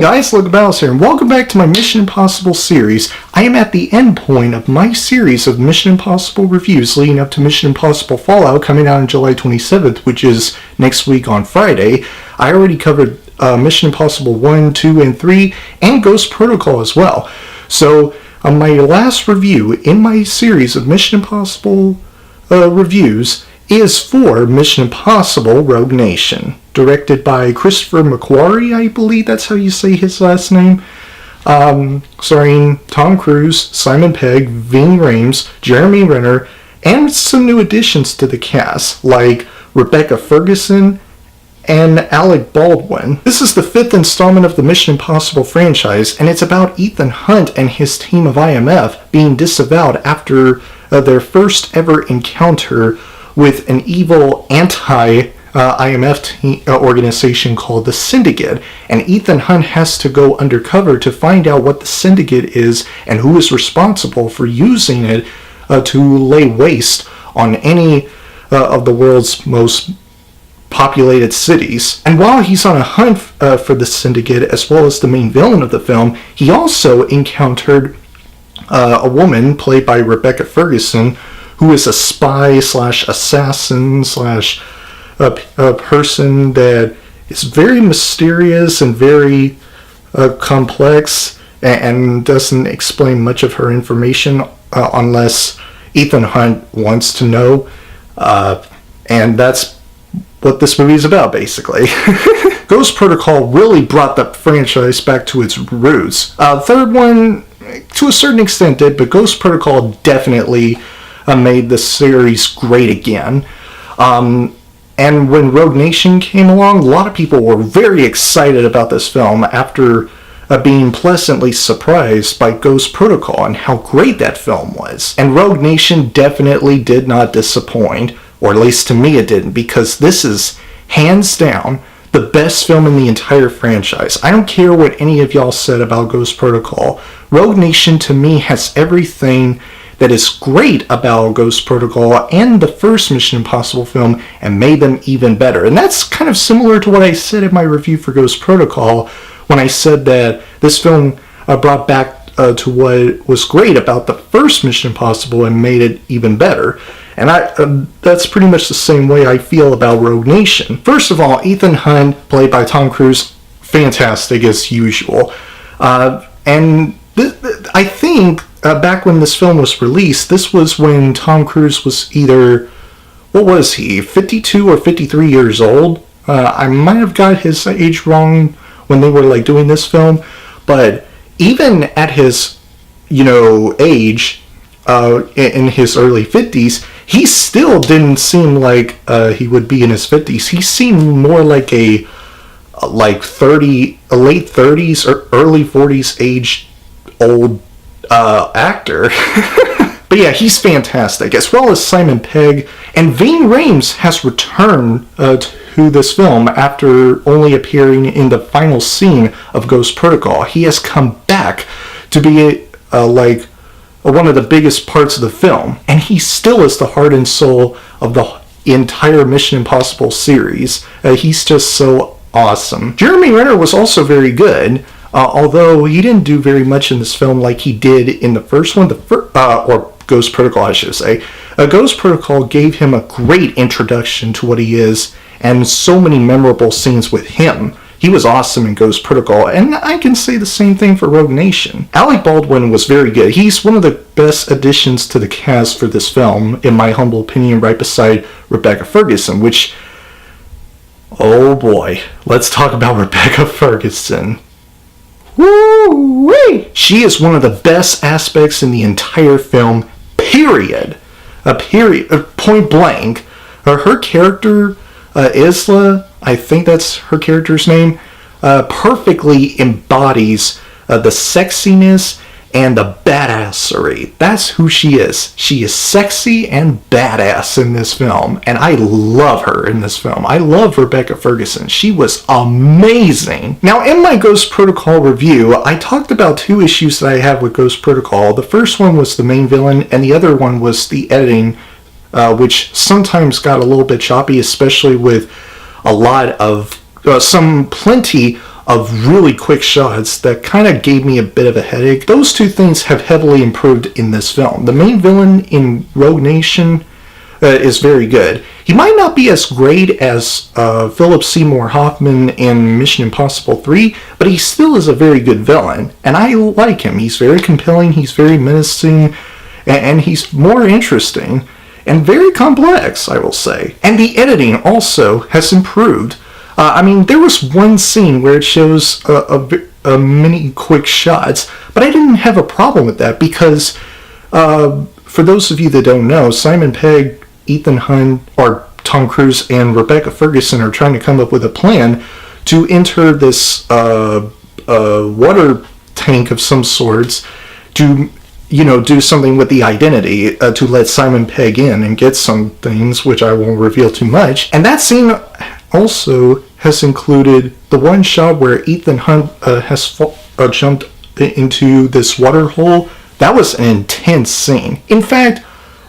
guys, Logan here, and welcome back to my Mission Impossible series. I am at the end point of my series of Mission Impossible reviews leading up to Mission Impossible Fallout coming out on July 27th, which is next week on Friday. I already covered Mission Impossible 1, 2, and 3, and Ghost Protocol as well. So, my last review in my series of Mission Impossible reviews is for Mission Impossible Rogue Nation, directed by Christopher McQuarrie, I believe that's how you say his last name, starring Tom Cruise, Simon Pegg, Ving Rhames, Jeremy Renner, and some new additions to the cast, like Rebecca Ferguson and Alec Baldwin. This is the 5th installment of the Mission Impossible franchise, and it's about Ethan Hunt and his team of IMF being disavowed after their first ever encounter with an evil anti-IMF organization called the Syndicate, and Ethan Hunt has to go undercover to find out what the Syndicate is and who is responsible for using it to lay waste on any of the world's most populated cities. And while he's on a hunt for the Syndicate, as well as the main villain of the film, he also encountered a woman played by Rebecca Ferguson, who is a spy slash assassin slash a person that is very mysterious and very complex and doesn't explain much of her information unless Ethan Hunt wants to know. And that's what this movie is about, basically. Ghost Protocol really brought the franchise back to its roots. Third one, to a certain extent, did, but Ghost Protocol definitely made the series great again. And when Rogue Nation came along, a lot of people were very excited about this film after being pleasantly surprised by Ghost Protocol and how great that film was. And Rogue Nation definitely did not disappoint, or at least to me it didn't, because this is hands down the best film in the entire franchise. I don't care what any of y'all said about Ghost Protocol. Rogue Nation to me has everything that is great about Ghost Protocol and the first Mission Impossible film and made them even better. And that's kind of similar to what I said in my review for Ghost Protocol when I said that this film brought back to what was great about the first Mission Impossible and made it even better. And that's pretty much the same way I feel about Rogue Nation. First of all, Ethan Hunt, played by Tom Cruise, fantastic as usual. And I think back when this film was released, this was when Tom Cruise was either, 52 or 53 years old? I might have got his age wrong when they were doing this film, but even at his, age, in his early 50s, he still didn't seem like he would be in his 50s. He seemed more like a late 30s or early 40s age old actor. But yeah, he's fantastic, as well as Simon Pegg. And Ving Rhames has returned to this film after only appearing in the final scene of Ghost Protocol. He has come back to be one of the biggest parts of the film, and he still is the heart and soul of the entire Mission Impossible series. He's just so awesome. Jeremy Renner was also very good, although he didn't do very much in this film like he did in the first one, or Ghost Protocol, I should say. Ghost Protocol gave him a great introduction to what he is, and so many memorable scenes with him. He was awesome in Ghost Protocol, and I can say the same thing for Rogue Nation. Alec Baldwin was very good. He's one of the best additions to the cast for this film, in my humble opinion, right beside Rebecca Ferguson, which, oh boy, let's talk about Rebecca Ferguson. Woo-wee! She is one of the best aspects in the entire film, period. Point blank. Her character, Isla, I think that's her character's name, perfectly embodies the sexiness and the badassery. That's who she is. She is sexy and badass in this film, and I love her in this film. I love Rebecca Ferguson. She was amazing. Now, in my Ghost Protocol review, I talked about two issues that I have with Ghost Protocol. The first one was the main villain, and the other one was the editing, which sometimes got a little bit choppy, especially with a lot of plenty of really quick shots that kind of gave me a bit of a headache. Those two things have heavily improved in this film. The main villain in Rogue Nation is very good. He might not be as great as Philip Seymour Hoffman in Mission Impossible 3, but he still is a very good villain, and I like him. He's very compelling, he's very menacing, and he's more interesting, and very complex, I will say. And the editing also has improved. I mean, there was one scene where it shows many quick shots, but I didn't have a problem with that because, for those of you that don't know, Simon Pegg, Ethan Hunt, or Tom Cruise, and Rebecca Ferguson are trying to come up with a plan to enter this water tank of some sorts to, do something with the identity to let Simon Pegg in and get some things, which I won't reveal too much. And that scene also has included the one shot where Ethan Hunt has jumped into this water hole. That was an intense scene. In fact,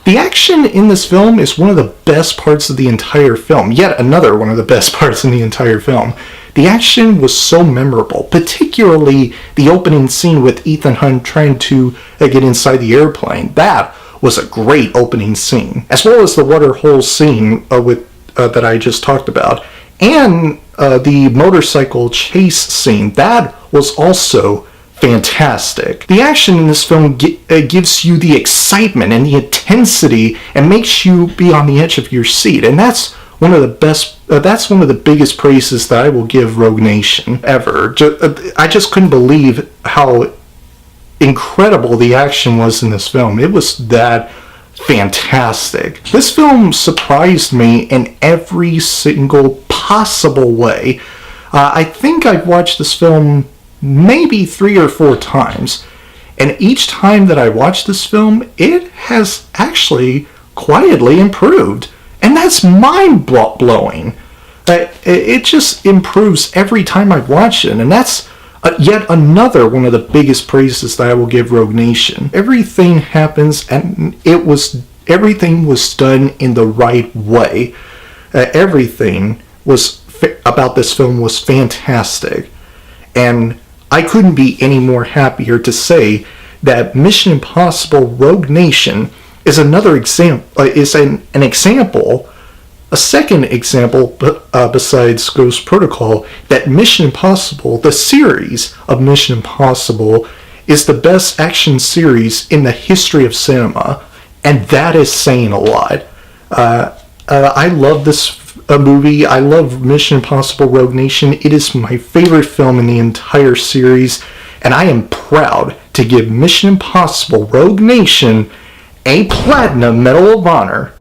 the action in this film is one of the best parts of the entire film. Yet another one of the best parts in the entire film. The action was so memorable, particularly the opening scene with Ethan Hunt trying to get inside the airplane. That was a great opening scene, as well as the water hole scene that I just talked about, and the motorcycle chase scene. That was also fantastic. The action in this film gives you the excitement and the intensity and makes you be on the edge of your seat, and that's one of the best. That's one of the biggest praises that I will give Rogue Nation ever. I just couldn't believe how incredible the action was in this film. It was that fantastic. This film surprised me in every single possible way. I think I've watched this film maybe 3 or 4 times, and each time that I watch this film, it has actually quietly improved, and that's mind-blowing. It just improves every time I watch it, and that's yet another one of the biggest praises that I will give Rogue Nation. Everything happens, and everything was done in the right way. Everything about this film was fantastic, and I couldn't be any more happier to say that Mission Impossible Rogue Nation is another example, a second example besides Ghost Protocol, that Mission Impossible, the series of Mission Impossible, is the best action series in the history of cinema, and that is saying a lot. I love this movie. I love Mission Impossible Rogue Nation. It is my favorite film in the entire series, and I am proud to give Mission Impossible Rogue Nation a Platinum Medal of Honor.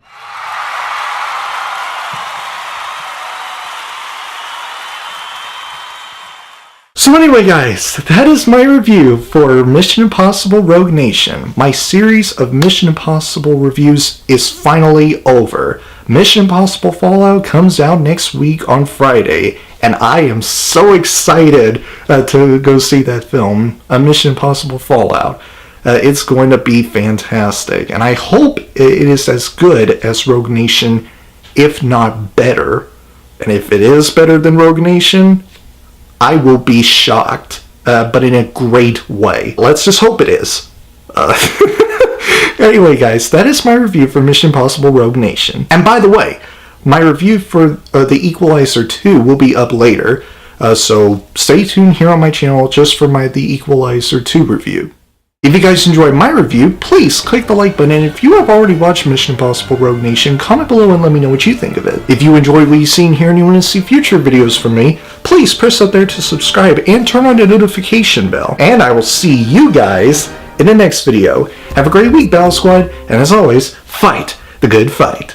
So anyway, guys, that is my review for Mission Impossible Rogue Nation. My series of Mission Impossible reviews is finally over. Mission Impossible Fallout comes out next week on Friday, and I am so excited to go see that film, Mission Impossible Fallout. It's going to be fantastic, and I hope it is as good as Rogue Nation, if not better. And if it is better than Rogue Nation, I will be shocked, but in a great way. Let's just hope it is. Anyway, guys, that is my review for Mission Impossible Rogue Nation. And by the way, my review for The Equalizer 2 will be up later, so stay tuned here on my channel just for The Equalizer 2 review. If you guys enjoyed my review, please click the like button, and if you have already watched Mission Impossible Rogue Nation, comment below and let me know what you think of it. If you enjoyed what you've seen here and you want to see future videos from me, please press up there to subscribe and turn on the notification bell. And I will see you guys in the next video. Have a great week, Battle Squad, and as always, fight the good fight.